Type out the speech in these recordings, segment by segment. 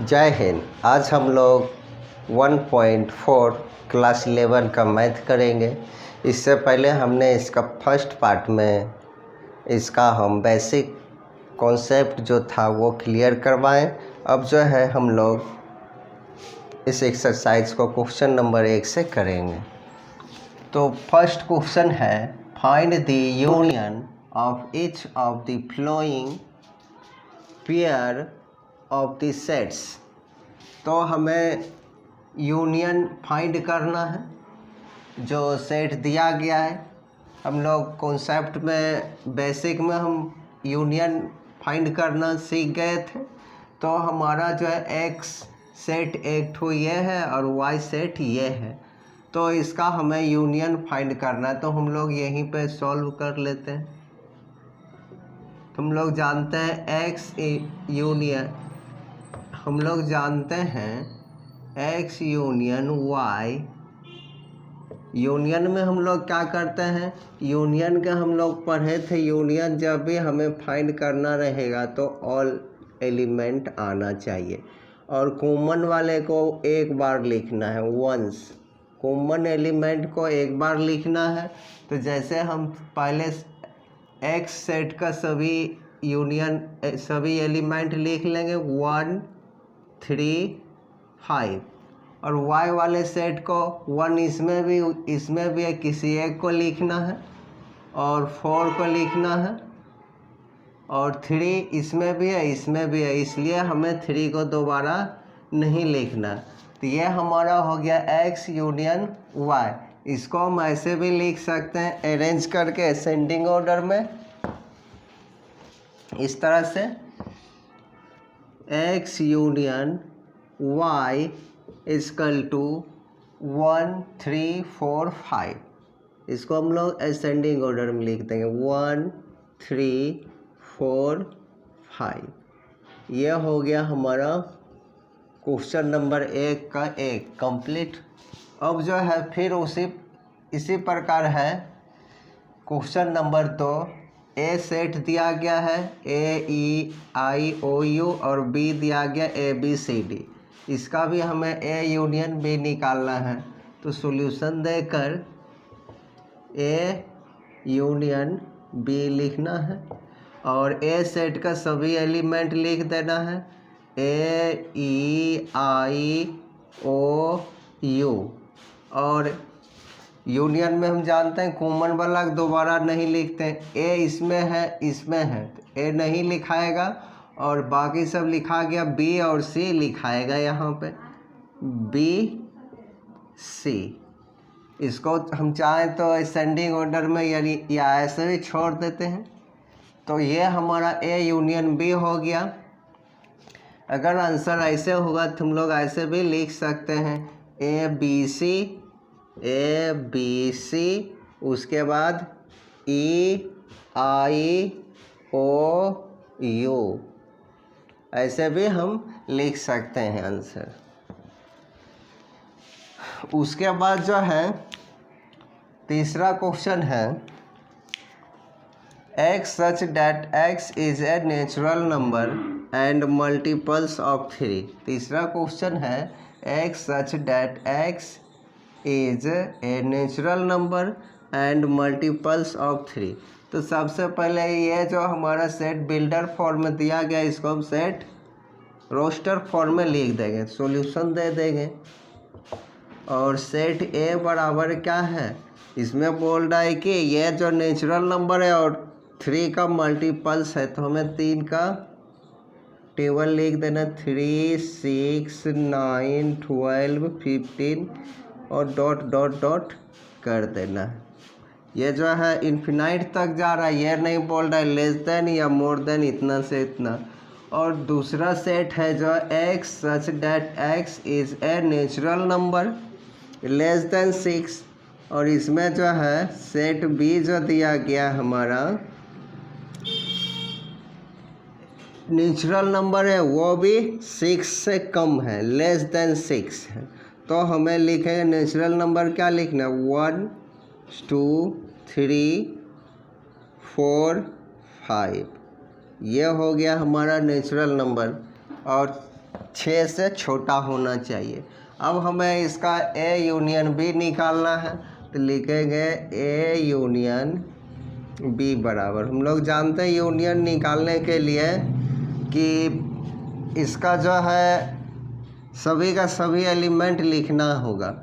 जय हिंद। आज हम लोग 1.4 क्लास 11 का मैथ करेंगे। इससे पहले हमने इसका फर्स्ट पार्ट में इसका हम बेसिक कॉन्सेप्ट जो था वो क्लियर करवाएं। अब जो है हम लोग इस एक्सरसाइज को क्वेश्चन नंबर 1 से करेंगे। तो फर्स्ट क्वेश्चन है, find the union of each of the flowing pair of the sets. तो हमें यूनियन फाइंड करना है जो सेट दिया गया है। हम लोग कॉन्सेप्ट में बेसिक में हम यूनियन फाइंड करना सीख गए थे। तो हमारा जो है एक्स सेट एक ठो ये है और वाई सेट ये है, तो इसका हमें यूनियन फाइंड करना है। तो हम लोग यहीं पे सॉल्व कर लेते हैं। हम लोग जानते हैं एक्स यूनियन, हम लोग जानते हैं एक्स यूनियन वाई। यूनियन में हम लोग क्या करते हैं, यूनियन का हम लोग पढ़े थे। यूनियन जब भी हमें फाइंड करना रहेगा तो ऑल एलिमेंट आना चाहिए और कॉमन वाले को एक बार लिखना है, वंस। कॉमन एलिमेंट को एक बार लिखना है। तो जैसे हम पहले एक्स सेट का सभी यूनियन सभी एलिमेंट लिख लेंगे 1 3 5, और y वाले सेट को 1 इसमें भी है, किसी एक को लिखना है, और 4 को लिखना है, और 3 इसमें भी है, इसमें भी है, इसलिए हमें 3 को दोबारा नहीं लिखना। तो ये हमारा हो गया x यूनियन y। इसको हम ऐसे भी लिख सकते हैं अरेंज करके असेंडिंग ऑर्डर में, इस तरह से x union y equal to 1 3 4 5। इसको हम लोग असेंडिंग ऑर्डर में लिख देंगे 1 3 4 5। यह हो गया हमारा क्वेश्चन नंबर 1 का एक कंप्लीट। अब जो है फिर इसी प्रकार है क्वेश्चन नंबर 2। ए सेट दिया गया है AEIOU और बी दिया गया ABCD। इसका भी हमें ए यूनियन बी निकालना है। तो सॉल्यूशन देकर ए यूनियन बी लिखना है और ए सेट का सभी एलिमेंट लिख देना है AEIOU। और यूनियन में हम जानते हैं कॉमन वाला दोबारा नहीं लिखते हैं। ए इसमें है, इसमें है, तो ए नहीं लिखाएगा और बाकी सब लिखा गया। बी और सी लिखाएगा यहाँ पे BC। इसको हम चाहें तो असेंडिंग ऑर्डर में या ऐसे भी छोड़ देते हैं। तो ये हमारा ए यूनियन बी हो गया। अगर आंसर ऐसे होगा तो हम लोग ऐसे भी लिख सकते हैं ABC, उसके बाद EIOU, ऐसे भी हम लिख सकते हैं आंसर। उसके बाद जो है तीसरा क्वेश्चन है, x such that x is a natural number and multiples of 3। तीसरा क्वेश्चन है x such that x is a natural number and multiples of 3। तो सबसे पहले ये जो हमारा सेट बिल्डर फॉर्म में दिया गया, इसको हम सेट रोस्टर फॉर्म में लिख देंगे, सॉल्यूशन दे देंगे। और सेट ए बराबर क्या है, इसमें बोल रहा है कि ये जो नेचुरल नंबर है और 3 का मल्टीपल्स है, तो हमें 3 का टेबल लिख देना 3 6 9 12 15 और डॉट डॉट डॉट कर देना है। ये जो है इन्फिनाइट तक जा रहा है, ये नहीं बोल रहा है लेस देन या मोर देन इतना से इतना। और दूसरा सेट है जो x such that x is a natural number less than 6, और इसमें जो है सेट बी जो दिया गया हमारा नेचुरल नंबर है वो भी 6 से कम है, लेस देन 6 है। तो हमें लिखेंगे नेचुरल नंबर क्या लिखना है 1 2 3 4 5। ये हो गया हमारा नेचुरल नंबर। और 6 से छोटा होना चाहिए। अब हमें इसका ए यूनियन बी निकालना है, तो लिखेंगे ए यूनियन बी बराबर, हम लोग जानते हैं यूनियन निकालने के लिए कि इसका जो है सभी का सभी एलिमेंट लिखना होगा,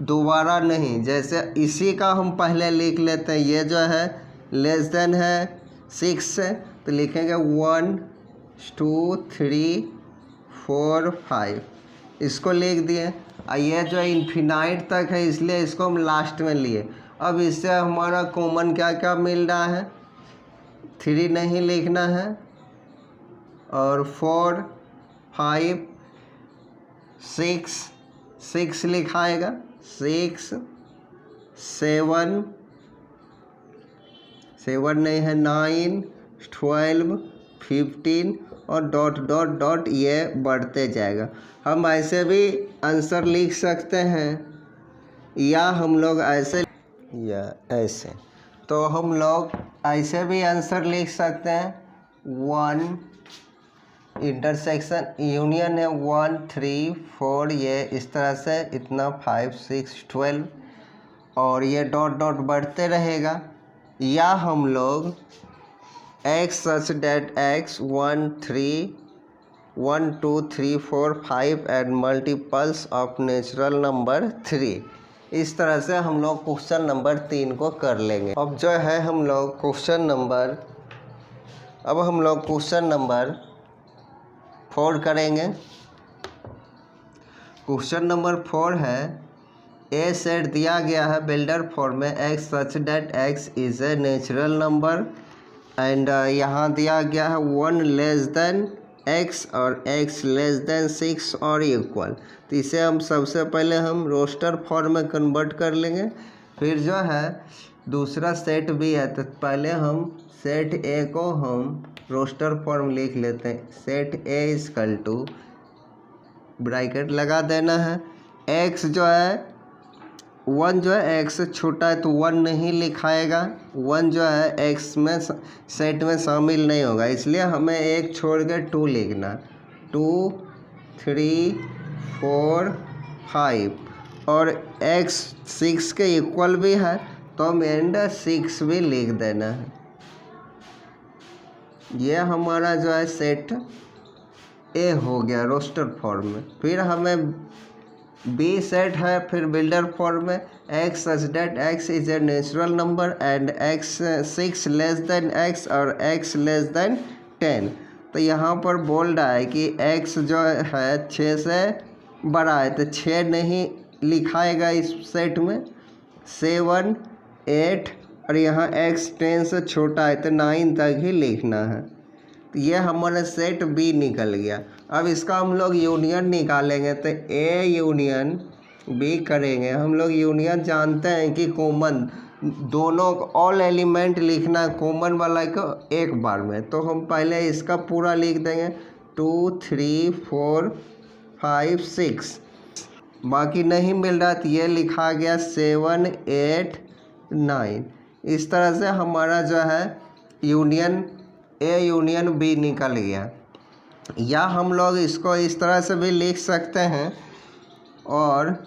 दोबारा नहीं। जैसे इसी का हम पहले लिख लेते हैं, ये जो है लेस देन है 6 से, तो लिखेंगे 1 2 3 4 5, इसको लिख दिए। और ये जो इन्फिनाइट तक है इसलिए इसको हम लास्ट में लिए। अब इससे हमारा कॉमन क्या क्या मिल रहा है, 3 नहीं लिखना है, और 4 5 6 लिखाएगा, 6 7 नहीं है, 9 12 15 और डॉट डॉट डॉट ये बढ़ते जाएगा। हम ऐसे भी आंसर लिख सकते हैं, या हम लोग ऐसे या ऐसे, तो हम लोग ऐसे भी आंसर लिख सकते हैं। 1 इंटरसेक्शन यूनियन है 1 3 4, ये इस तरह से इतना 5 6 12, और ये डॉट डॉट बढ़ते रहेगा। या हम लोग x such that x 1 2 3 4 5 and multiples of natural number 3, इस तरह से हम लोग क्वेश्चन नंबर 3 को कर लेंगे। अब जो है हम लोग क्वेश्चन नंबर 4 करेंगे। क्वेश्चन नंबर 4 है, ए सेट दिया गया है बिल्डर फॉर्म में x such that x is a natural number, and यहाँ दिया गया है 1 लेस देन x और x लेस देन 6 और इक्वल। तो इसे हम सबसे पहले हम रोस्टर फॉर्म में कन्वर्ट कर लेंगे। फिर जो है दूसरा सेट भी है, तो पहले हम सेट ए को हम रोस्टर फॉर्म लिख लेते हैं। Set A equal to bracket लगा देना है, x जो है 1 जो है x से छोटा है तो 1 नहीं लिखाएगा, 1 जो है x में सेट में शामिल नहीं होगा, इसलिए हमें एक छोड़ के 2 लिखना, 2 3 4 5, और x 6 के इक्वल भी है तो हम एंड 6 भी लिख देना है। ये हमारा जो है सेट ए हो गया रोस्टर फॉर्म में। फिर हमें बी सेट है, फिर बिल्डर फॉर्म में x such that x is a natural number and x 6 less than x और x लेस देन 10। तो यहाँ पर बोल रहा है कि x जो है 6 से बड़ा है, तो 6 नहीं लिखाएगा इस सेट में, 7 8, और यहाँ x 10 से छोटा है तो 9 तक ही लिखना है। तो ये हमारा सेट बी निकल गया। अब इसका हम लोग यूनियन निकालेंगे, तो ए यूनियन बी करेंगे। हम लोग यूनियन जानते हैं कि कॉमन, दोनों ऑल एलिमेंट लिखना कॉमन वाला को एक बार में, तो हम पहले इसका पूरा लिख देंगे 2 3 4 5 6, बाकी नहीं मिल रहा तो ये लिखा गया 7 8 9। इस तरह से हमारा जो है यूनियन ए यूनियन बी निकल गया। या हम लोग इसको इस तरह से भी लिख सकते हैं, और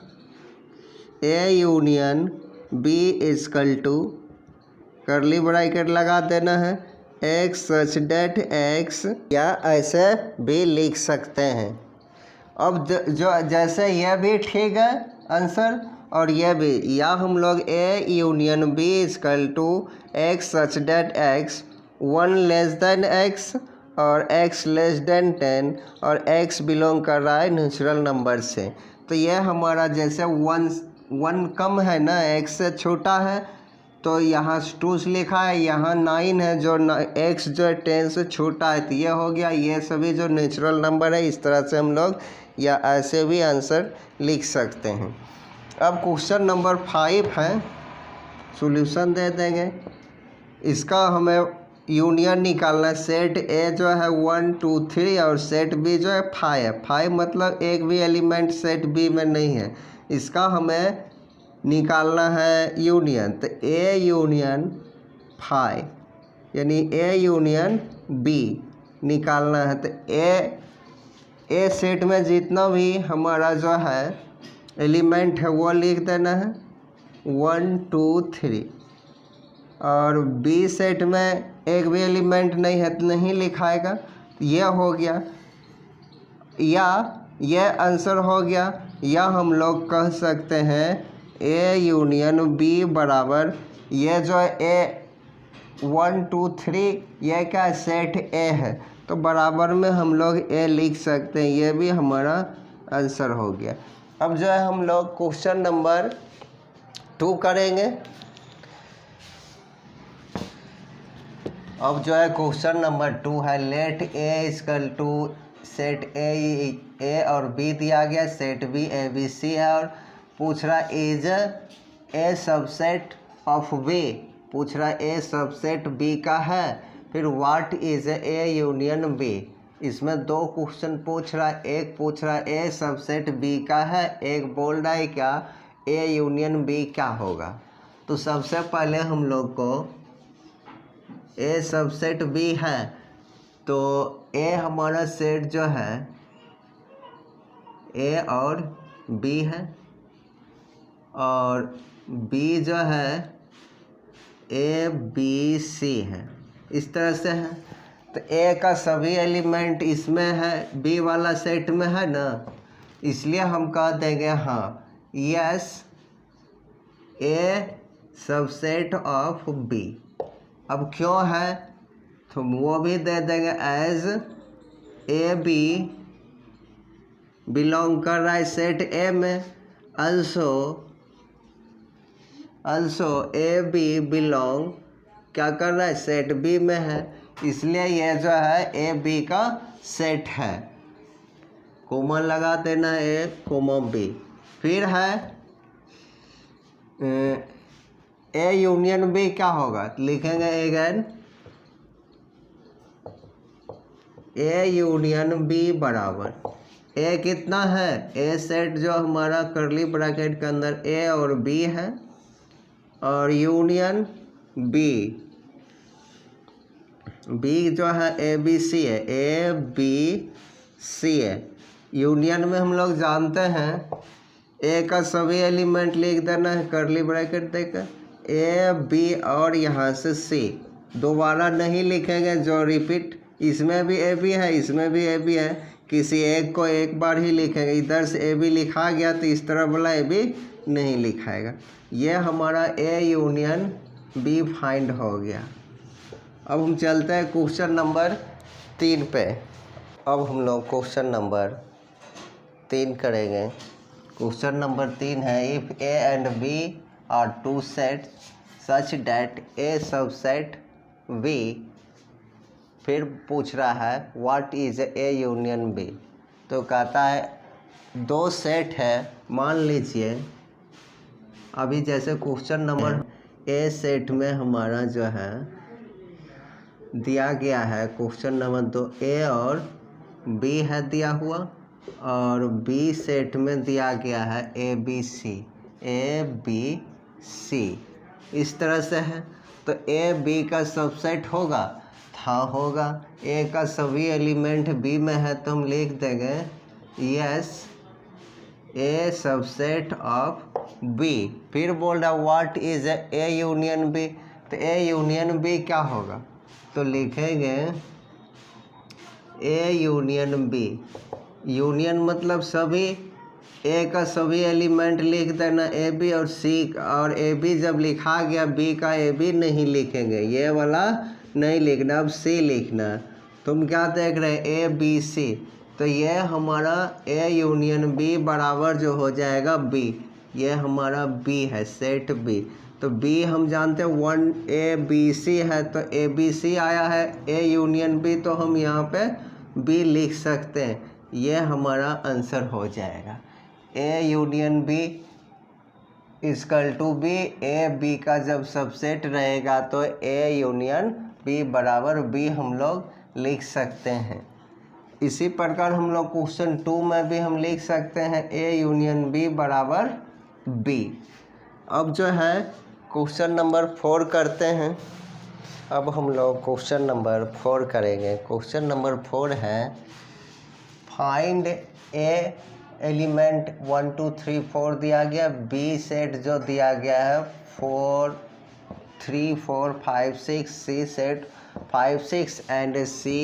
A union B equal to curly bracket लगा देना है x सच डेट x, या ऐसे भी लिख सकते हैं। अब जो जैसे यह भी ठीक है आंसर, और यह भी, या हम लोग A union B equal to x such that x 1 less than x और x लेस देन 10, और x बिलोंग कर रहा है नेचुरल नंबर से। तो यह हमारा जैसे 1 कम है ना, x से छोटा है, तो यहाँ 2 लिखा है, यहाँ 9 है, जो x जो 10 से छोटा है, तो ये हो गया। ये सभी जो नेचुरल नंबर है, इस तरह से हम लोग या ऐसे भी आंसर लिख सकते हैं। अब क्वेश्चन नंबर 5 है, सॉल्यूशन दे देंगे। इसका हमें यूनियन निकालना है। सेट ए जो है 1 2 3 और सेट बी जो है 5 है। 5 मतलब एक भी एलिमेंट सेट बी में नहीं है, इसका हमें निकालना है यूनियन। तो ए यूनियन 5 यानी ए यूनियन बी निकालना है। तो ए ए सेट में जितना भी हमारा जो है एलिमेंट है वो लिख देना है 1 2 3, और बी सेट में एक भी एलिमेंट नहीं है तो नहीं लिखाएगा। ये हो गया, या ये आंसर हो गया, या हम लोग कह सकते हैं ए यूनियन बी बराबर ये जो ए 1 2 3 ये क्या सेट ए है, तो बराबर में हम लोग ए लिख सकते हैं। ये भी हमारा आंसर हो गया। अब जो है हम लोग क्वेश्चन नंबर 2 करेंगे। अब जो है क्वेश्चन नंबर 2 है, let A equal to set A और बी दिया गया, set B A B C है, और पूछ रहा is A subset of B, पूछ रहा ए सबसेट बी का है। फिर what is A union B. इसमें 2 क्वेश्चन पूछ रहा है, एक पूछ रहा है ए सबसेट बी का है, एक बोल रहा है क्या ए यूनियन बी क्या होगा। तो सबसे पहले हम लोग को ए सबसेट बी है, तो ए हमारा सेट जो है ए और बी है, और बी जो है ए बी सी है, इस तरह से है। तो ए का सभी एलिमेंट इसमें है, बी वाला सेट में है ना, इसलिए हम कह देंगे हाँ yes A subset of B. अब क्यों है तो वो भी दे देंगे, एज ए बी बिलोंग कर रहा है सेट ए में, अल्सो ए बी बिलोंग क्या कर रहा है सेट बी में है, इसलिए ये जो है ए बी का सेट है। कॉमन लगा देना ए कॉमा बी। फिर है ए यूनियन बी क्या होगा, लिखेंगे अगेन ए यूनियन बी बराबर ए कितना है, ए सेट जो हमारा करली ब्रैकेट के अंदर ए और बी है, और यूनियन बी, बी जो है ए बी सी है, ए बी सी है। यूनियन में हम लोग जानते हैं ए का सभी एलिमेंट लिख देना है करली ब्रैकेट देकर, ए बी और यहाँ से सी, दोबारा नहीं लिखेंगे जो रिपीट, इसमें भी ए बी है इसमें भी ए बी है, किसी एक को एक बार ही लिखेंगे। इधर से ए बी लिखा गया तो इस तरह वाला ए बी नहीं लिखाएगा। ये हमारा ए यूनियन बी फाइंड हो गया। अब हम चलते हैं क्वेश्चन नंबर 3 पे। अब हम लोग क्वेश्चन नंबर 3 करेंगे। क्वेश्चन नंबर 3 है, if A and B are 2 sets such that A subset B. फिर पूछ रहा है what is A union B. तो कहता है 2 सेट है, मान लीजिए अभी जैसे क्वेश्चन नंबर ए सेट में हमारा जो है दिया गया है क्वेश्चन नंबर 2 ए और बी है दिया हुआ, और बी सेट में दिया गया है ए बी सी, इस तरह से है। तो ए बी का सबसेट होगा, हाँ होगा। ए का सभी एलिमेंट बी में है तो हम लिख देंगे yes A subset of B. फिर बोल रहा what is A union B. तो ए यूनियन बी क्या होगा, तो लिखेंगे ए यूनियन बी। यूनियन मतलब सभी, ए का सभी एलिमेंट लिख देना ए बी और सी, और ए बी जब लिखा गया बी का ए बी नहीं लिखेंगे, ये वाला नहीं लिखना, अब सी लिखना। तुम क्या देख रहे हैं ए बी सी, तो ये हमारा ए यूनियन बी बराबर जो हो जाएगा बी, ये हमारा बी है सेट बी। तो बी हम जानते हैं 1 ए बी सी है, तो ए बी सी आया है, ए यूनियन बी तो हम यहाँ पे बी लिख सकते हैं, ये हमारा आंसर हो जाएगा। A union B equal to B, A B का जब सबसेट रहेगा तो ए यूनियन बी बराबर बी हम लोग लिख सकते हैं। इसी प्रकार हम लोग क्वेश्चन 2 में भी हम लिख सकते हैं ए यूनियन बी बराबर बी। अब जो है क्वेश्चन नंबर 4 करते हैं। अब हम लोग क्वेश्चन नंबर 4 करेंगे। क्वेश्चन नंबर 4 है फाइंड ए एलिमेंट 1 2 3 4 दिया गया, बी सेट जो दिया गया है 4 3 4 5 6, C set 5 6 and C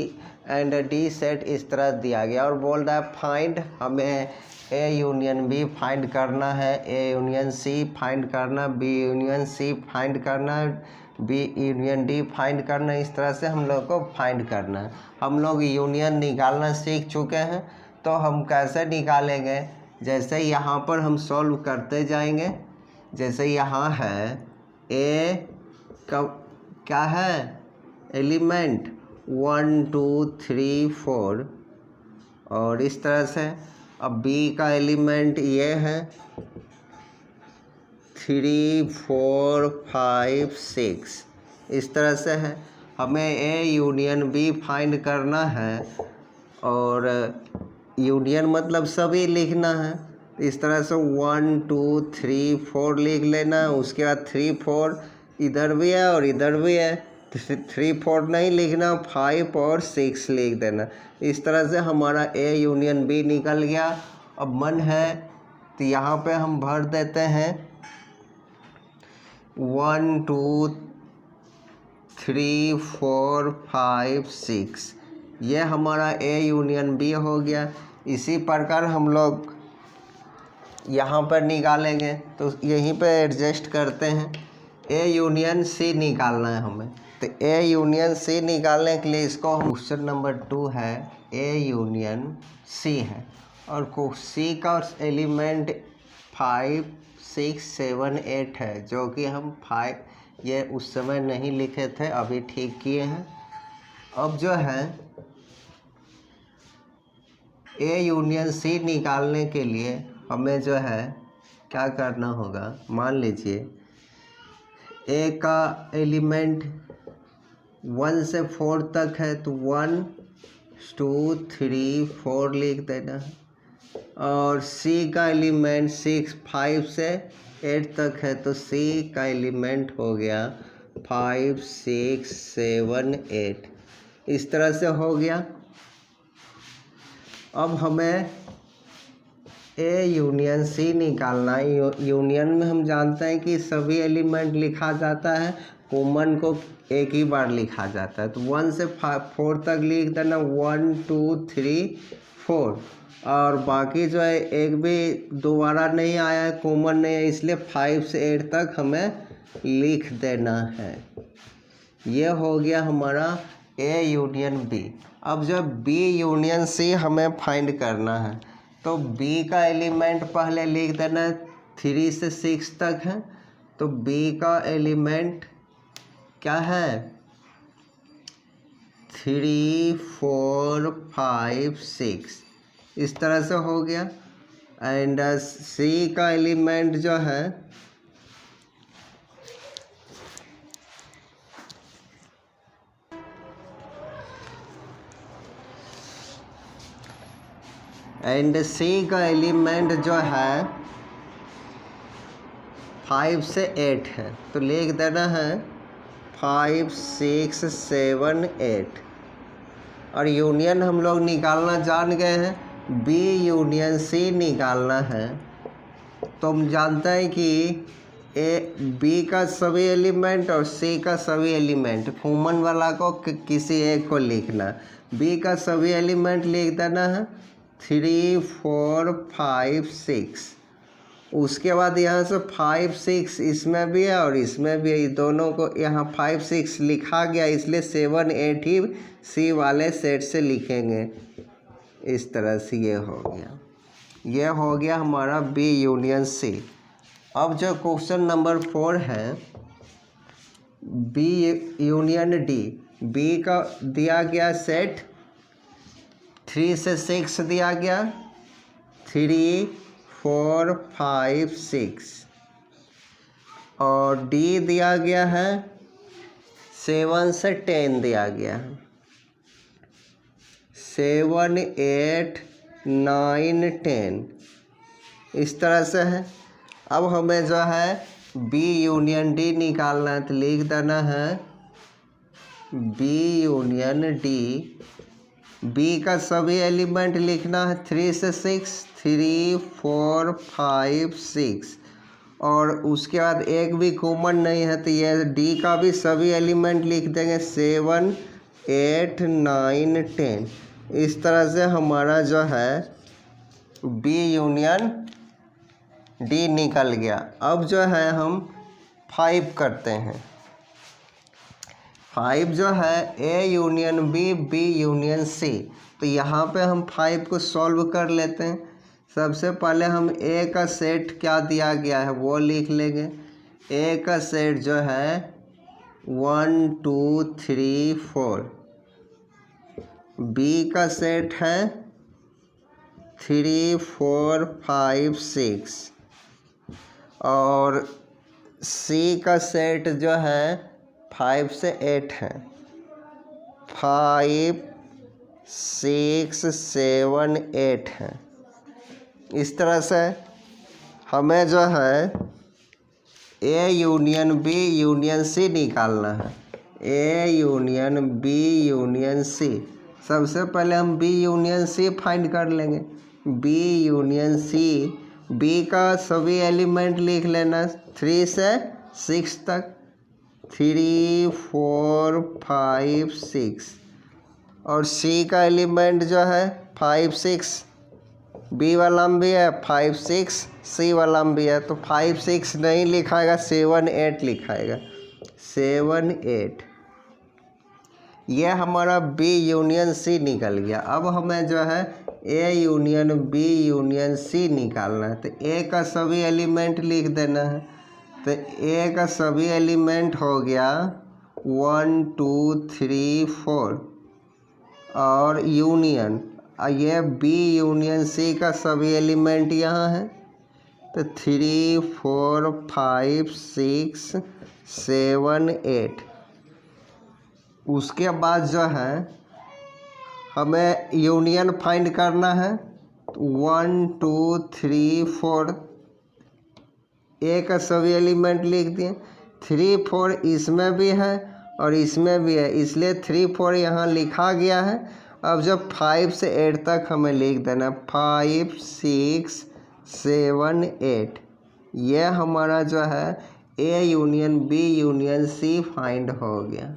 and D set इस तरह दिया गया। और बोल रहा है फाइंड, हमें ए यूनियन बी फाइंड करना है, ए यूनियन सी फाइंड करना, बी यूनियन सी फाइंड करना, बी यूनियन डी फाइंड करना। इस तरह से हम लोग को फाइंड करना है। हम लोग यूनियन निकालना सीख चुके हैं, तो हम कैसे निकालेंगे, जैसे यहाँ पर हम सॉल्व करते जाएंगे। जैसे यहाँ है ए का क्या है एलिमेंट 1 2 3 4 और इस तरह से। अब बी का एलिमेंट ये है 3 4 5 6 इस तरह से है। हमें ए यूनियन बी फाइंड करना है और यूनियन मतलब सभी लिखना है। इस तरह से 1 2 3 4 लिख लेना। उसके बाद 3 4 इधर भी है और इधर भी है, 3 4 नहीं लिखना, 5 और 6 लिख देना। इस तरह से हमारा ए यूनियन बी निकल गया। अब मन है तो यहाँ पे हम भर देते हैं 1 2 3 4 5 6, ये हमारा ए यूनियन बी हो गया। इसी प्रकार हम लोग यहाँ पर निकालेंगे, तो यहीं पे एडजस्ट करते हैं। ए यूनियन सी निकालना है हमें, तो ए यूनियन सी निकालने के लिए इसको हम क्वेश्चन नंबर 2 है ए यूनियन सी है और सी का एलिमेंट 5 6 7 8 है, जो कि हम 5 ये उस समय नहीं लिखे थे, अभी ठीक किए हैं। अब जो है ए यूनियन सी निकालने के लिए हमें जो है क्या करना होगा, मान लीजिए ए का एलिमेंट 1 से 4 तक है, तो 1 2 3 4 लिख देना है। और सी का एलिमेंट 6 5 से 8 तक है, तो सी का एलिमेंट हो गया 5 6 7 8 इस तरह से हो गया। अब हमें ए यूनियन सी निकालना है। यूनियन में हम जानते हैं कि सभी एलिमेंट लिखा जाता है, कॉमन को एक ही बार लिखा जाता है। तो 1 से 4 तक लिख देना, 1 2 3 4, और बाकी जो है एक भी दोबारा नहीं आया है, कॉमन नहीं है, इसलिए 5 से 8 तक हमें लिख देना है। ये हो गया हमारा ए यूनियन बी। अब जब बी यूनियन सी हमें फाइंड करना है, तो बी का एलिमेंट पहले लिख देना है, 3 से 6 तक है, तो बी का एलिमेंट क्या है 3 4 5 6 इस तरह से हो गया। एंड सी का एलिमेंट जो है जो है 5 से 8 है, तो लिख देना है 5 6 7 8। और यूनियन हम लोग निकालना जान गए हैं, बी यूनियन सी निकालना है। तो हम जानते हैं कि बी का सभी एलिमेंट और सी का सभी एलिमेंट, कॉमन वाला को किसी एक को लिखना। बी का सभी एलिमेंट लिख देना है 3 4 5 6। उसके बाद यहाँ से 5 6 इसमें भी है और इसमें भी है, दोनों को यहाँ 5 6 लिखा गया, इसलिए 7 8 ही सी वाले सेट से लिखेंगे। इस तरह से ये हो गया, ये हो गया हमारा बी यूनियन सी। अब जो क्वेश्चन नंबर 4 है बी यूनियन डी। बी का दिया गया सेट 3 से 6 दिया गया, 3 4 5 6, और डी दिया गया है 7 से 10 दिया गया है, 7 8 9 10 इस तरह से है। अब हमें जो है बी यूनियन डी निकालना है, तो लिख देना है बी यूनियन डी बी का सभी एलिमेंट लिखना है 3 से 6, 3, 4, 5, 6, और उसके बाद एक भी कॉमन नहीं है तो ये डी का भी सभी एलिमेंट लिख देंगे 7, 8, 9, 10। इस तरह से हमारा जो है बी यूनियन डी निकल गया। अब जो है हम 5 करते हैं। 5 जो है A union B, B union C. तो यहाँ पे हम 5 को सॉल्व कर लेते हैं। सबसे पहले हम ए का सेट क्या दिया गया है वो लिख लेंगे। ए का सेट जो है 1, 2, 3, 4। बी का सेट है 3, 4, 5, 6। और सी का सेट जो है 5 से 8 है। 5, 6, 7, 8 है। इस तरह से हमें जो है A union B union C निकालना है। A union B union C. सबसे पहले हम बी यूनियन सी फाइंड कर लेंगे। बी यूनियन सी, बी का सभी एलिमेंट लिख लेना 3 से 6 तक। 3, 4, 5, 6। और सी का एलिमेंट जो है 5, 6। बी वाला में भी है 5, 6, सी वाला में भी है। तो 5, 6 नहीं लिखाएगा, 7, 8 लिखाएगा। 7, 8। यह हमारा बी यूनियन सी निकल गया। अब हमें जो है A union B union C निकालना है। तो ए का सभी एलिमेंट लिख देना है। तो ए का सभी एलिमेंट हो गया 1, 2, 3, 4 और यूनियन। ये बी यूनियन सी का सभी एलिमेंट यहाँ है। तो 3, 4, 5, 6, 7, 8। उसके बाद जो है हमें यूनियन फाइंड करना है। 1, 2, 3, 4। ए का सभी एलिमेंट लिख दिए। 3, 4 इसमें भी है और इसमें भी है, इसलिए 3, 4 यहाँ लिखा गया है। अब जब 5 से 8 तक हमें लिख देना 5, 6, 7, 8। यह हमारा जो है A union B union C find हो गया।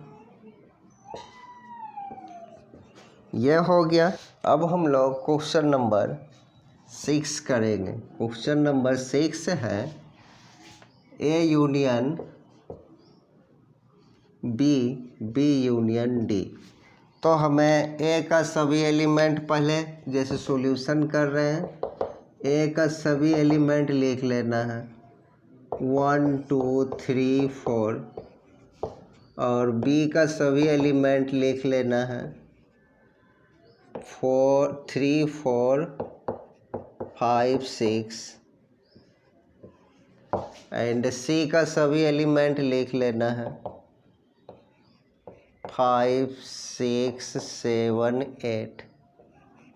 यह हो गया। अब हम लोग क्वेश्चन नंबर 6 करेंगे। क्वेश्चन नंबर 6 है A union B, B union D. तो हमें ए का सभी एलिमेंट पहले जैसे सॉल्यूशन कर रहे हैं ए का सभी एलिमेंट लिख लेना है 1, 2, 3, 4। और बी का सभी एलिमेंट लिख लेना है 3, 4, 5, 6। एंड सी का सभी एलिमेंट लिख लेना है 5, 6, 7, 8।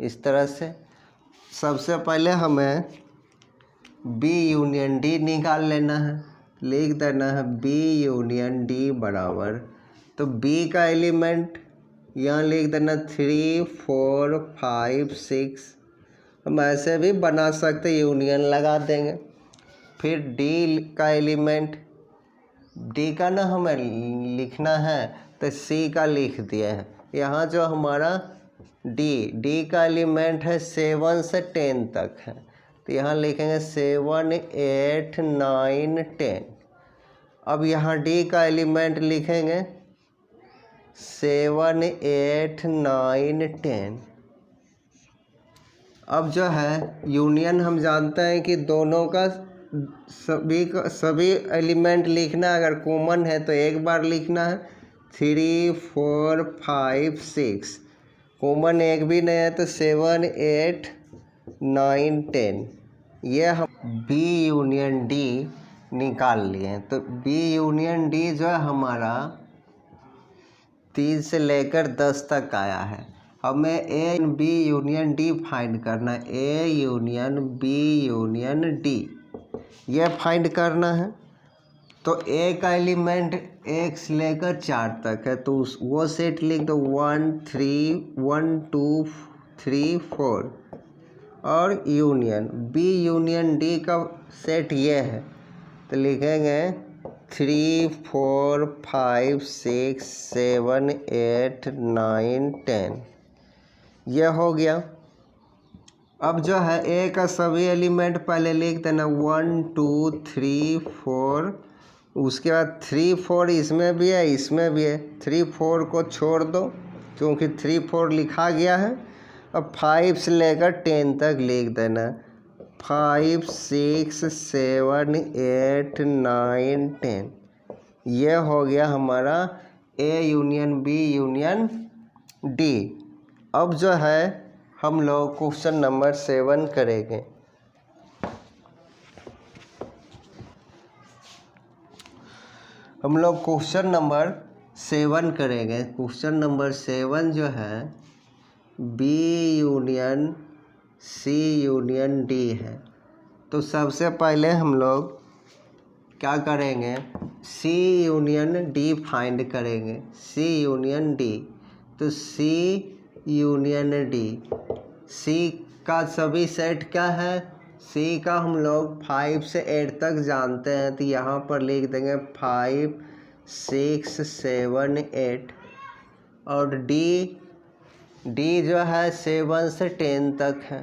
इस तरह से सबसे पहले हमें बी यूनियन डी निकाल लेना है। लिख देना है बी यूनियन डी बराबर, तो बी का एलिमेंट यहाँ लिख देना 3, 4, 5, 6। हम ऐसे भी बना सकते, यूनियन लगा देंगे। फिर डी का एलिमेंट, डी का ना हमें लिखना है तो सी का लिख दिया है। यहाँ जो हमारा डी का एलिमेंट है 7 से 10 तक है, तो यहाँ लिखेंगे 7, 8, 9, 10। अब यहाँ डी का एलिमेंट लिखेंगे 7, 8, 9, 10। अब जो है यूनियन हम जानते हैं कि दोनों का सभी एलिमेंट लिखना, अगर कॉमन है तो एक बार लिखना है 3, 4, 5, 6। कॉमन एक भी नहीं है तो 7, 8, 9, 10। ये हम बी यूनियन डी निकाल लिए। तो बी यूनियन डी जो है हमारा 3 से लेकर 10 तक आया है। हमें A B union D find करना है। A union B union D ये फाइंड करना है। तो ए का एलिमेंट x लेकर 4 तक है, तो वो सेट लिख दो 1 2 3 4 और यूनियन B यूनियन D का सेट ये है, तो लिखेंगे 3 4 5 6 7 8 9 10। यह हो गया। अब जो है ए का सभी एलिमेंट पहले लिख देना 1 2 3 4, उसके बाद 3 4 इसमें भी है इसमें भी है, 3 4 को छोड़ दो क्योंकि 3 4 लिखा गया है। अब 5 से लेकर 10 तक लिख देना 5 6 7 8 9 10। यह हो गया हमारा A union B union D. अब जो है हम लोग क्वेश्चन नंबर 7 करेंगे। हम लोग क्वेश्चन नंबर 7 करेंगे। क्वेश्चन नंबर 7 जो है B union C union D है। तो सबसे पहले हम लोग क्या करेंगे, सी यूनियन डी फाइंड करेंगे। सी यूनियन डी, तो सी यूनियन डी, सी का सभी सेट क्या है, सी का हम लोग 5 से 8 तक जानते हैं, तो यहाँ पर लिख देंगे 5 6 7 8। और डी जो है 7 से 10 तक है,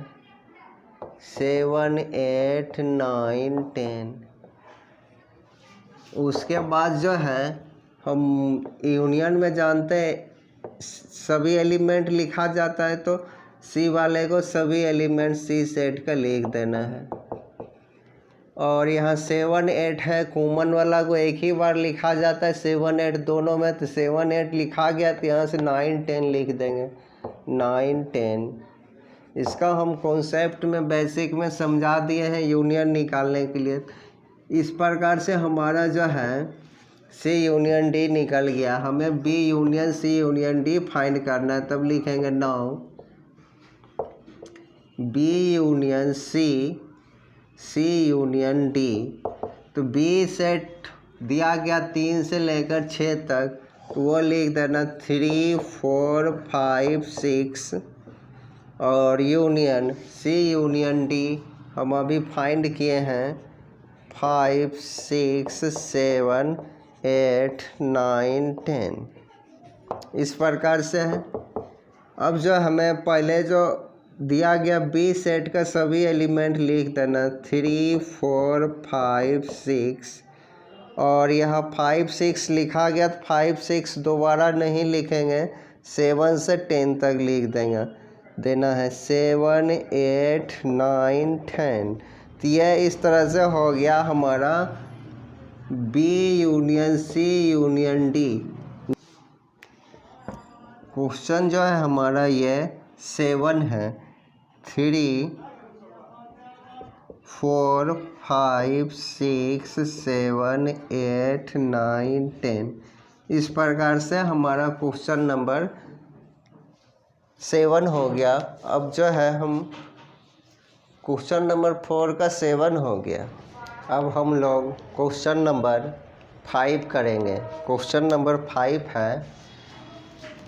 7 8 9 10। उसके बाद जो है हम यूनियन में जानते हैं सभी एलिमेंट लिखा जाता है, तो सी वाले को सभी एलिमेंट सी सेट का लिख देना है। और यहाँ 7 8 है, कॉमन वाला को एक ही बार लिखा जाता है 7 8 दोनों में, तो 7 8 लिखा गया, तो यहाँ से 9 10 लिख देंगे 9 10। इसका हम कॉन्सेप्ट में बेसिक में समझा दिए हैं यूनियन निकालने के लिए। इस प्रकार से हमारा जो है सी यूनियन डी निकल गया। हमें B union C union D find करना है, तब लिखेंगे now B union C, C union D. तो बी सेट दिया गया 3 से लेकर 6 तक, वो लिख देना 3 4 5 6। और यूनियन सी यूनियन डी हम अभी फाइंड किए हैं 5 6 7 8 9 10। इस प्रकार से है। अब जो हमें पहले जो दिया गया बी सेट का सभी एलिमेंट लिख देना 3 4 5 6। और यहाँ 5 6 लिखा गया, तो 5 6 दोबारा नहीं लिखेंगे, 7 से 10 तक लिख देना है 7 8 9 10। तो यह इस तरह से हो गया हमारा B union C union D. Question जो है हमारा ये 7 है, 3 4 5 6 7 8 9 10। इस प्रकार से हमारा क्वेश्चन नंबर 7 हो गया। अब जो है हम क्वेश्चन नंबर 4 का 7 हो गया। अब हम लोग क्वेश्चन नंबर 5 करेंगे। क्वेश्चन नंबर 5 है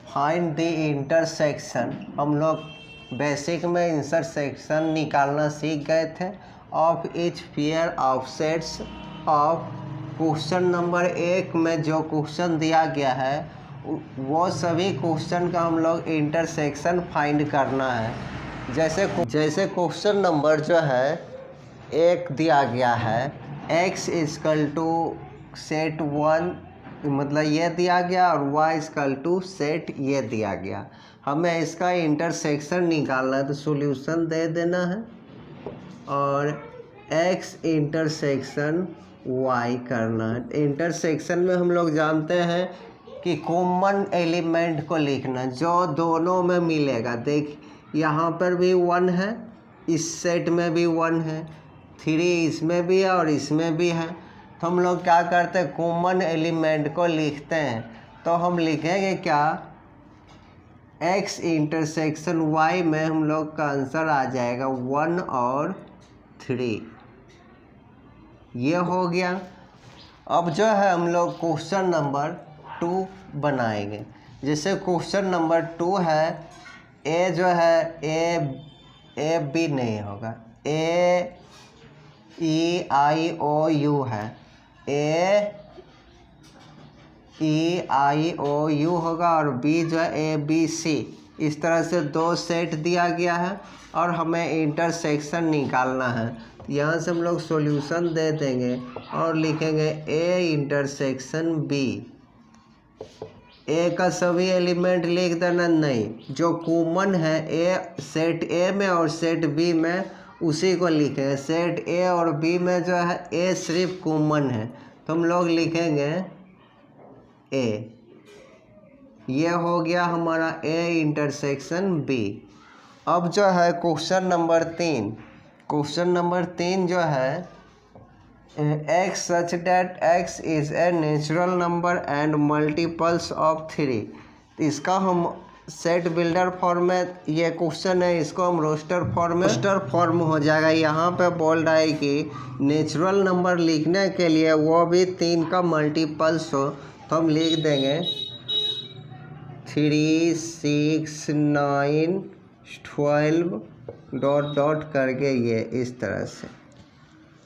फाइंड द इंटरसेक्शन। हम लोग बेसिक में इंटरसेक्शन निकालना सीख गए थे of each pair of sets of. Question number 1 में जो क्वेश्चन दिया गया है वो सभी क्वेश्चन का हम लोग इंटरसेक्शन फाइंड करना है। जैसे क्वेश्चन नंबर जो है 1 दिया गया है x इक्वल टू सेट 1, मतलब ये दिया गया, और y इक्वल टू सेट ये दिया गया। हमें इसका इंटरसेक्शन निकालना है, तो सॉल्यूशन दे देना है और x इंटरसेक्शन y करना है। इंटरसेक्शन में हम लोग जानते हैं कि कॉमन एलिमेंट को लिखना जो दोनों में मिलेगा। देख यहाँ पर भी 1 है, इस सेट में भी 1 है, 3 इसमें भी है और इसमें भी है। तो हम लोग क्या करते हैं, कॉमन एलिमेंट को लिखते हैं। तो हम लिखेंगे क्या, x इंटरसेक्शन y में हम लोग का आंसर आ जाएगा 1 और 3। ये हो गया। अब जो है हम लोग क्वेश्चन नंबर 2 बनाएंगे। जैसे क्वेश्चन नंबर 2 है, ए जो है ए बी नहीं होगा, ए ई आई ओ यू है, ए ई आई ओ यू होगा, और बी जो है ए बी सी। इस तरह से 2 सेट दिया गया है और हमें इंटरसेक्शन निकालना है। यहाँ से हम लोग सॉल्यूशन दे देंगे और लिखेंगे ए इंटरसेक्शन बी। ए का सभी एलिमेंट लिख देना, नहीं, जो कॉमन है ए सेट ए में और सेट बी में उसी को लिखेंगे। सेट ए और बी में जो है ए सिर्फ कॉमन है, तो हम लोग लिखेंगे ए। ये हो गया हमारा ए इंटरसेक्शन बी। अब जो है क्वेश्चन नंबर 3, क्वेश्चन नंबर 3 जो है x such that x is a natural number and multiples of 3। इसका हम सेट बिल्डर फॉर्म में, ये क्वेश्चन है, इसको हम रोस्टर फॉर्म हो जाएगा। यहाँ पे बोल रहा है कि नेचुरल नंबर लिखने के लिए वो भी 3 का मल्टीपल्स हो, तो हम लिख देंगे 3, 6, 9, 12 डॉट करके ये इस तरह से।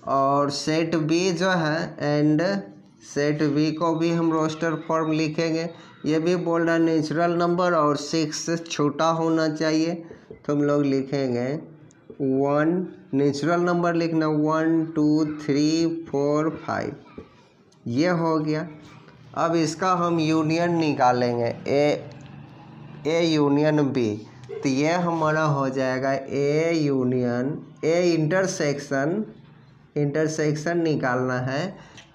और सेट बी जो है एंड सेट बी को भी हम रोस्टर फॉर्म लिखेंगे। ये भी बोल रहा है नेचुरल नंबर और 6 से छोटा होना चाहिए, तो हम लोग लिखेंगे 1, नेचुरल नंबर लिखना 1, 2, 3, 4, 5। ये हो गया। अब इसका हम यूनियन निकालेंगे, ए यूनियन बी, तो ये हमारा हो जाएगा ए यूनियन ए इंटरसेक्शन निकालना है,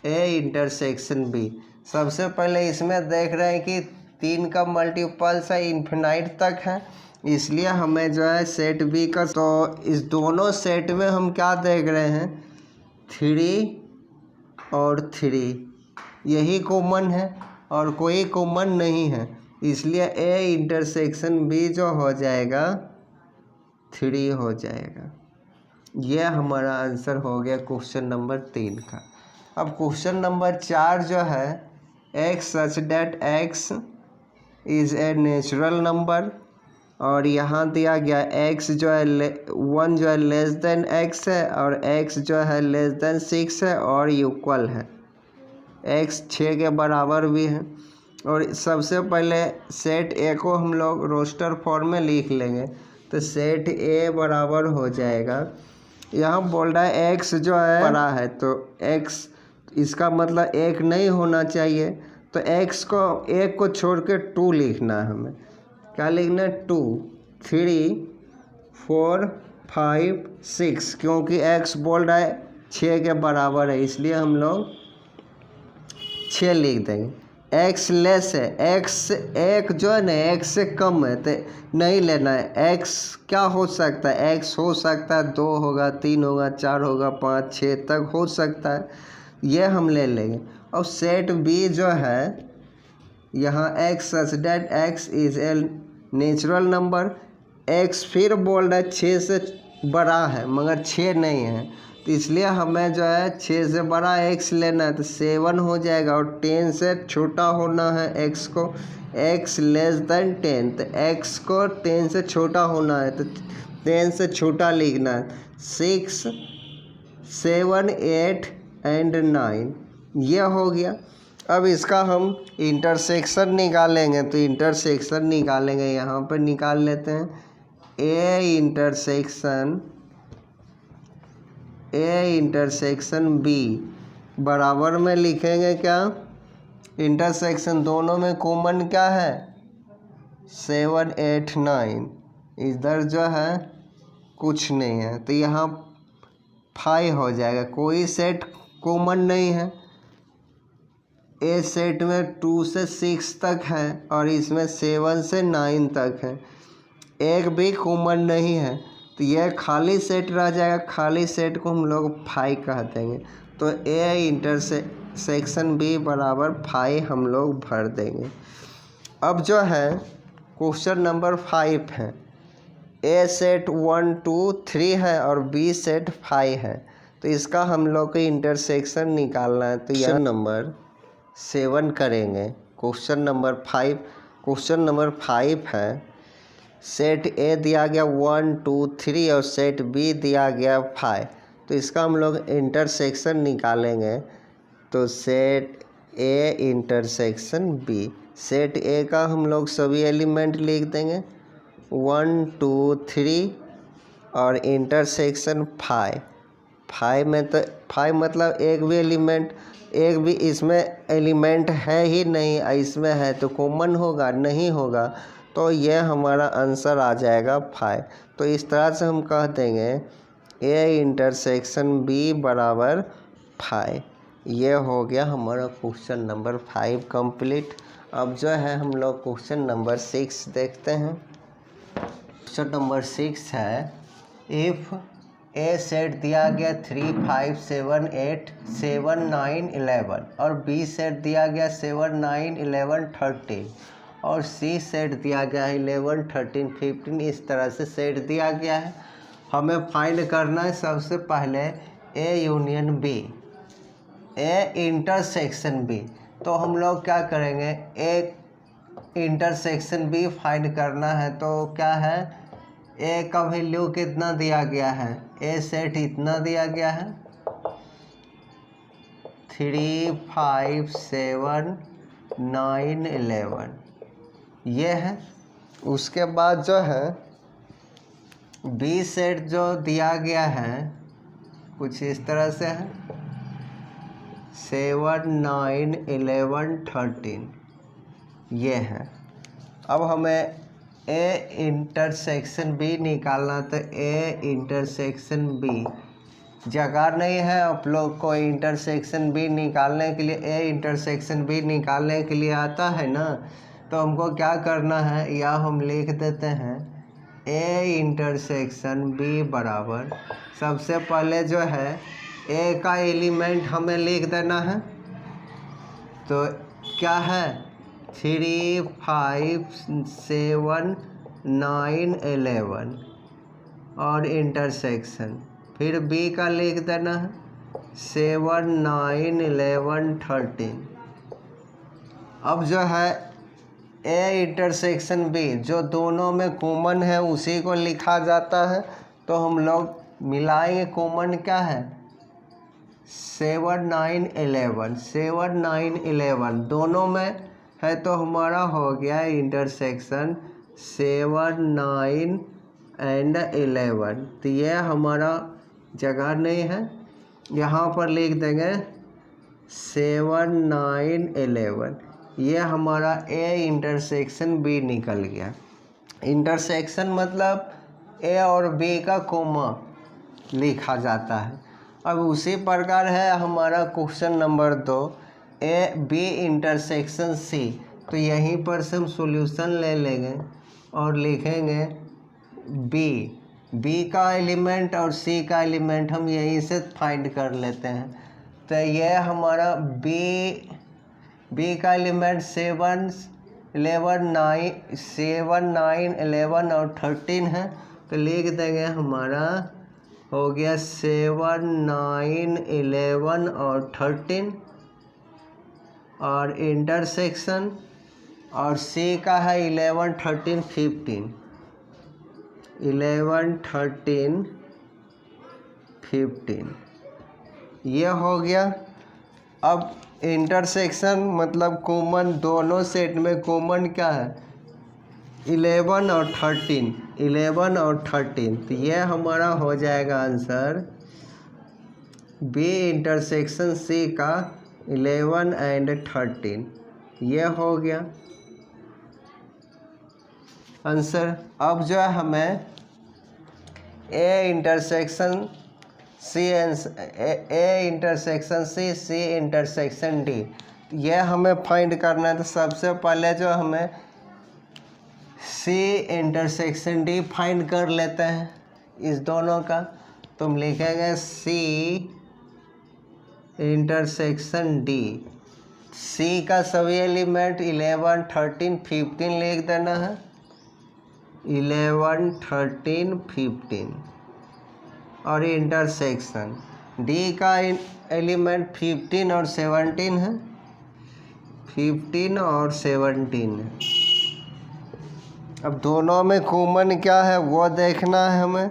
ए इंटरसेक्शन बी। सबसे पहले इसमें देख रहे हैं कि 3 का मल्टीपल्स है, इन्फिनाइट तक है, इसलिए हमें जो है सेट बी का, तो इस दोनों सेट में हम क्या देख रहे हैं 3 और 3, यही कॉमन है और कोई कॉमन नहीं है, इसलिए ए इंटरसेक्शन बी जो हो जाएगा 3 हो जाएगा। यह हमारा आंसर हो गया क्वेश्चन नंबर 3 का। अब क्वेश्चन नंबर 4 जो है x such that x is a natural number, और यहाँ दिया गया x जो है 1 जो है लेस देन x है और x जो है लेस देन 6 है और इक्वल है, x 6 के बराबर भी है। और सबसे पहले सेट ए को हम लोग रोस्टर फॉर्म में लिख लेंगे, तो सेट ए बराबर हो जाएगा, यहाँ बोल रहा है x जो है बड़ा है, तो x इसका मतलब 1 नहीं होना चाहिए, तो x को 1 को छोड़ के 2 लिखना है। हमें क्या लिखना है 2, 3, 4, 5, 6, क्योंकि x बोल रहा है 6 के बराबर है, इसलिए हम लोग 6 लिख देंगे। x लेस है, x 1 जो है ना x से कम है, तो नहीं लेना है। x क्या हो सकता है, x हो सकता है 2 होगा, 3 होगा, 4 होगा, 5, 6 तक हो सकता है, ये हम ले लेंगे। और सेट b जो है यहाँ x such that x is a natural number, x फिर बोल रहा है 6 से बड़ा है मगर 6 नहीं है, तो इसलिए हमें जो है 6 से बड़ा x लेना है, तो 7 हो जाएगा। और 10 से छोटा होना है x को, x लेस देन 10, तो x को 10 से छोटा होना है, तो 10 से छोटा लिखना है। 6, 7, 8 एंड 9, ये हो गया। अब इसका हम इंटरसेक्शन निकालेंगे, तो इंटरसेक्शन निकालेंगे, यहाँ पर निकाल लेते हैं ए इंटरसेक्शन बी बराबर में लिखेंगे क्या, इंटरसेक्शन दोनों में कॉमन क्या है 7, 8, 9, इधर जो है कुछ नहीं है, तो यहाँ 5 हो जाएगा। कोई सेट कॉमन नहीं है, ए सेट में 2 से 6 तक है और इसमें 7 से 9 तक है, एक भी कॉमन नहीं है, तो यह खाली सेट रह जाएगा। खाली सेट को हम लोग 5 कह देंगे, तो ए इंटरसेक्शन बी बराबर 5 हम लोग भर देंगे। अब जो है क्वेश्चन नंबर 5 है, ए सेट 1, 2, 3 है और बी सेट 5 है, तो तो इसका हम लोग को इंटरसेक्शन निकालना है। तो क्वेश्चन नंबर 7 करेंगे। क्वेश्चन नंबर 5 है, सेट ए दिया गया 1 2 3 और सेट बी दिया गया 5। तो इसका हम लोग इंटरसेक्शन निकालेंगे। तो set A intersection B, set A का हम लोग सभी एलिमेंट लिख देंगे 1 2 3 और इंटरसेक्शन 5 में, तो 5 मतलब एक भी इसमें एलिमेंट है ही नहीं, इसमें है तो कॉमन होगा नहीं होगा, तो ये हमारा आंसर आ जाएगा 5। तो इस तरह से हम कह देंगे ए इंटरसेक्शन बी बराबर 5। ये हो गया हमारा क्वेश्चन नंबर 5 कंप्लीट। अब जो है हम लोग क्वेश्चन नंबर 6 देखते हैं। क्वेश्चन नंबर 6 है, इफ़ ए सेट दिया गया 3 5 7 8 7 9 11 और बी सेट दिया गया 7 9 11 13 और सी सेट दिया गया है 11 13 15, इस तरह से सेट दिया गया है। हमें फाइंड करना है सबसे पहले A union B, A intersection B. तो हम लोग क्या करेंगे, ए इंटरसेक्शन बी फाइंड करना है। तो क्या है, ए का वैल्यू कितना दिया गया है, ए सेट इतना दिया गया है 3 5 7 9 11, ये है। उसके बाद जो है बी सेट जो दिया गया है कुछ इस तरह से है 7 9 11 13, ये है। अब हमें ए इंटरसेक्शन बी निकालना, तो ए इंटरसेक्शन बी जगह नहीं है आप लोग को इंटरसेक्शन बी निकालने के लिए, ए इंटरसेक्शन बी निकालने के लिए आता है ना। तो हमको क्या करना है, या हम लिख देते हैं ए इंटरसेक्शन बी बराबर, सबसे पहले जो है ए का एलिमेंट हमें लिख देना है। तो क्या है 3 5 7 9 11 और इंटरसेक्शन, फिर बी का लिख देना है 7 9 11 13। अब जो है ए इंटरसेक्शन बी जो दोनों में कॉमन है उसी को लिखा जाता है। तो हम लोग मिलाएंगे, कॉमन क्या है 7 9 11, 7 9 11 दोनों में है, तो हमारा हो गया इंटरसेक्शन 7 9 एंड 11। तो ये हमारा जगह नहीं है, यहाँ पर लिख देंगे 7 9 11। ये हमारा ए इंटरसेक्शन बी निकल गया। इंटरसेक्शन मतलब ए और बी का कोमा लिखा जाता है। अब उसी प्रकार है हमारा question number 2, A B intersection C. तो यहीं पर से हम सॉल्यूशन ले लेंगे और लिखेंगे बी का एलिमेंट और सी का एलिमेंट हम यहीं से फाइंड कर लेते हैं। तो ये हमारा बी का एलिमेंट 7 9 11 और 13 है। तो लिख देंगे हमारा हो गया 7 9 11 और 13 और इंटरसेक्शन, और सी का है 11 13 15, 11 13 15, ये हो गया। अब इंटरसेक्शन मतलब कॉमन, दोनों सेट में कॉमन क्या है 11 और 13, 11 और 13। तो ये हमारा हो जाएगा आंसर बी इंटरसेक्शन सी का 11 एंड 13, ये हो गया आंसर। अब जो है हमें A intersection C intersection D, ये हमें फाइंड करना है। तो सबसे पहले जो हमें सी इंटरसेक्शन डी फाइंड कर लेते हैं इस दोनों का। तो हम लिखेंगे सी इंटरसेक्शन डी, सी का सभी एलिमेंट 11 13 15 लिख देना है, 11 13 15 और इंटरसेक्शन डी का एलिमेंट 15 और 17 है, 15 और 17 है। अब दोनों में कॉमन क्या है वो देखना है हमें।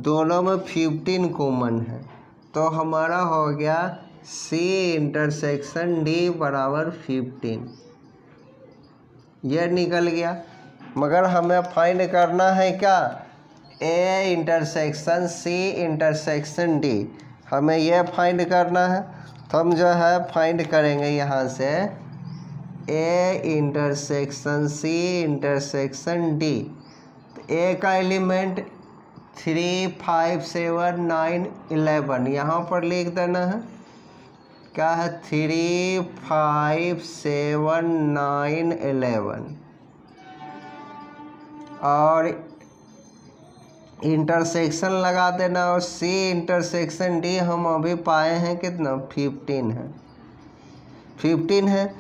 दोनों में 15 कॉमन है, तो हमारा हो गया C इंटरसेक्शन D बराबर 15, ये निकल गया। मगर हमें फाइंड करना है क्या, A intersection C intersection D, हमें ये फाइंड करना है। तो हम जो है फाइंड करेंगे यहाँ से A intersection C intersection D। तो A का एलिमेंट 3, 5, 7, 9, 11 यहाँ पर लिख देना है। क्या है, 3, 5, 7, 9, 11। और इंटरसेक्शन लगा देना। और C इंटरसेक्शन D हम अभी पाए हैं कितना, 15 है, 15 है।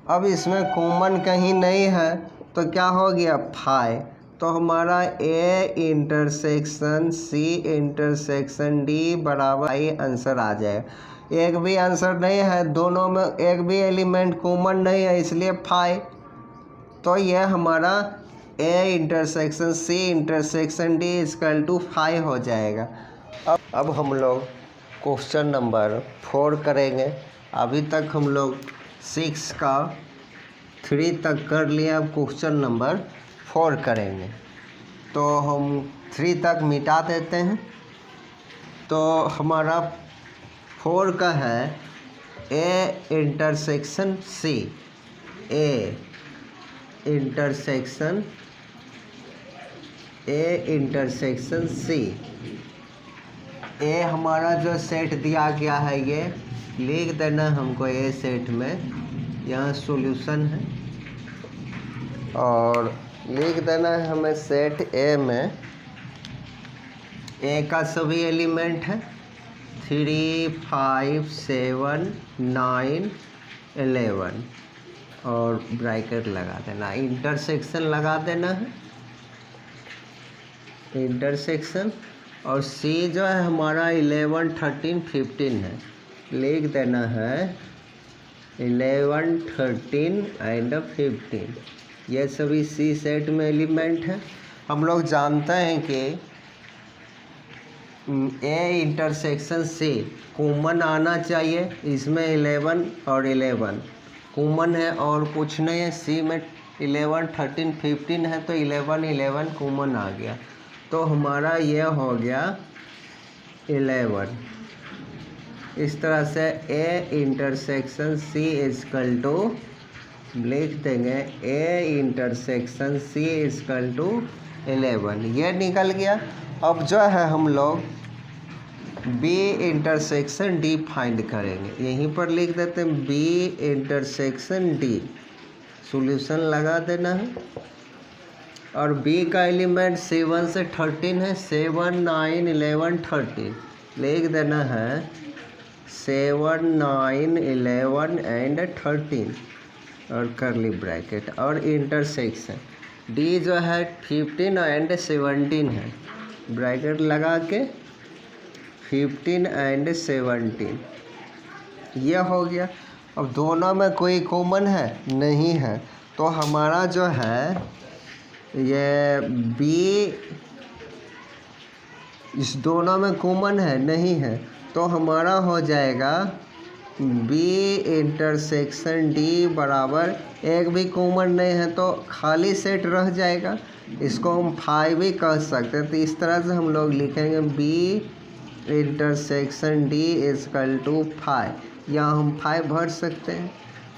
अब इसमें कॉमन कहीं नहीं है तो क्या हो गया 5, तो हमारा A intersection C intersection D बराबर I आंसर आ जाएगा। एक भी आंसर नहीं है, दोनों में एक भी एलिमेंट कॉमन नहीं है, इसलिए 5। तो यह हमारा A intersection C intersection D equal to 5 हो जाएगा। अब हम लोग क्वेश्चन नंबर 4 करेंगे। अभी तक हम लोग 6 का 3 तक कर लिया, अब क्वेश्चन नंबर 4 करेंगे। तो हम 3 तक मिटा देते हैं। तो हमारा 4 का है A intersection C, A intersection C। A हमारा जो सेट दिया गया है ये लिख देना हमको। A सेट में यहाँ सॉल्यूशन है और लिख देना है हमें सेट A में A का सभी एलिमेंट है 3, 5, 7, 9, 11 और ब्रैकेट लगा देना, इंटरसेक्शन लगा देना है, इंटरसेक्शन। और C जो है हमारा 11, 13, 15 है, लिख देना है 11, 13 एंड 15। ये सभी C सेट में एलिमेंट है। हम लोग जानते हैं कि A इंटरसेक्शन C कॉमन आना चाहिए। इसमें 11 और 11 कॉमन है और कुछ नहीं है। C में 11, 13, 15 है, तो 11, 11 कॉमन आ गया। तो हमारा ये हो गया 11। इस तरह से A intersection C equal to लिख देंगे A intersection C equal to 11, ये निकल गया। अब जो है हम लोग B इंटरसेक्शन D फाइंड करेंगे। यहीं पर लिख देते हैं B इंटरसेक्शन D, सॉल्यूशन लगा देना है। और B का एलिमेंट 7 से 13 है, 7, 9, 11, 13, लिख देना है 7, 9, 11 एंड 13 और करली ब्रैकेट। और इंटरसेक्शन D जो है 15 एंड 17 है, ब्रैकेट लगा के 15 एंड 17, यह हो गया। अब दोनों में कोई कॉमन है नहीं है, तो हमारा जो है ये B इस दोनों में कॉमन है नहीं है, तो हमारा हो जाएगा B इंटरसेक्शन D बराबर, एक भी कॉमन नहीं है तो खाली सेट रह जाएगा। इसको हम 5 भी कह सकते हैं। तो इस तरह से हम लोग लिखेंगे B intersection D equal to 5, यहाँ हम 5 भर सकते हैं।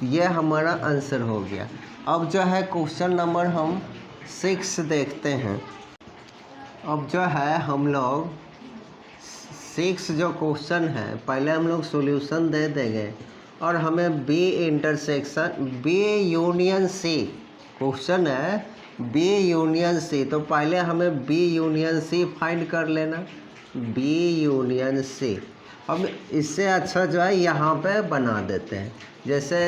यह हमारा आंसर हो गया। अब जो है क्वेश्चन नंबर हम 6 देखते हैं। अब जो है हम लोग 6 जो क्वेश्चन है, पहले हम लोग सॉल्यूशन दे देंगे और हमें B intersection B union C question है, B यूनियन C। तो पहले हमें B यूनियन C फाइंड कर लेना, B यूनियन C। अब इससे अच्छा जो है यहाँ पे बना देते हैं। जैसे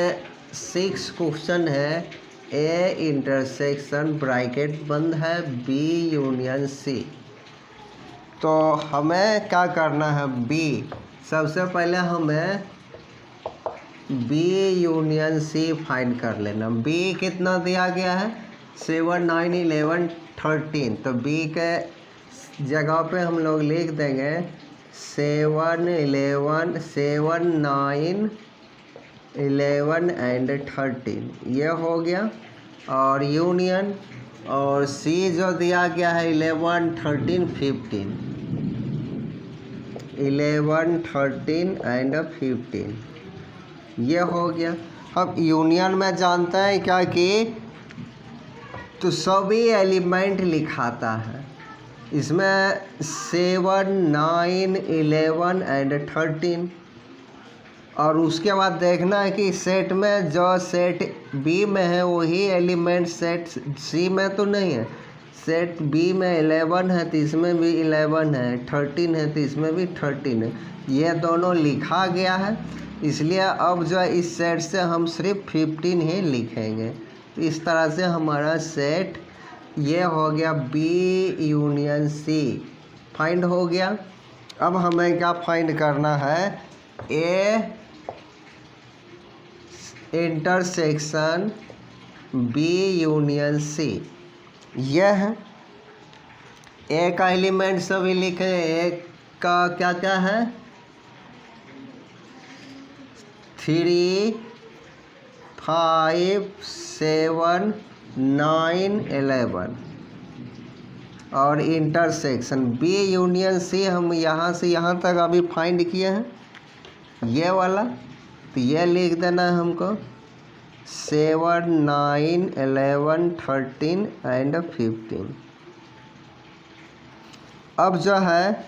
6 क्वेश्चन है, A इंटरसेक्शन ब्रैकेट बंद है B यूनियन C। तो हमें क्या करना है, B सबसे पहले हमें B यूनियन C फाइंड कर लेना। B कितना दिया गया है 7, 9, 11, 13। तो B के जगह पे हम लोग लिख देंगे 7, 9, 11 एंड 13, ये हो गया। और यूनियन और C जो दिया गया है 11, 13, 15, 11, 13 एंड 15, ये हो गया। अब यूनियन में जानते हैं क्या कि तो सभी एलिमेंट लिखाता है। इसमें 7, 9, 11 एंड 13। और उसके बाद देखना है कि सेट में जो सेट बी में है वही एलिमेंट सेट सी में तो नहीं है। सेट बी में 11 है तो इसमें भी 11 है, 13 है तो इसमें भी 13 है। ये दोनों लिखा गया है, इसलिए अब जो है इस सेट से हम सिर्फ 15 ही लिखेंगे। तो इस तरह से हमारा सेट ये हो गया बी यूनियन सी फाइंड हो गया। अब हमें क्या फाइंड करना है, A intersection B union C. यह है ए का एलिमेंट सभी लिखे। ए का क्या क्या है 3, 5, 7, 9, 11। और इंटरसेक्शन बी यूनियन सी हम यहाँ से यहाँ तक अभी फाइंड किए हैं, ये वाला। तो ये लिख देना है हमको 7, 9, 11, 13 एंड 15। अब जो है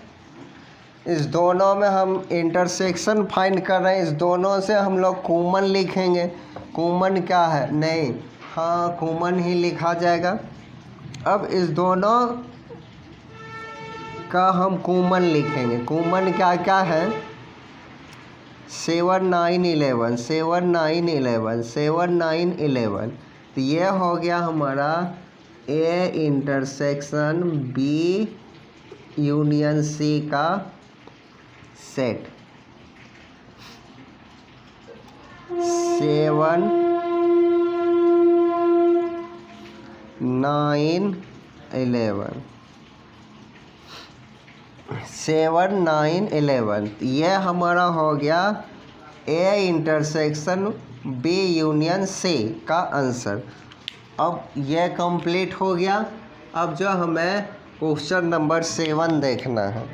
इस दोनों में हम इंटरसेक्शन फाइंड कर रहे हैं, इस दोनों से हम लोग कॉमन लिखेंगे। कॉमन क्या है, नहीं, हाँ कॉमन ही लिखा जाएगा। अब इस दोनों का हम कॉमन लिखेंगे। कॉमन क्या क्या है 7, 9, 11, 7, 9, 11, 7, 9, 11। तो ये हो गया हमारा A intersection B union C का सेट। 7, 9, 11, 7, 9, 11। ये हमारा हो गया A intersection B union C का आंसर। अब ये कंप्लीट हो गया। अब जो हमें क्वेश्चन नंबर 7 देखना है।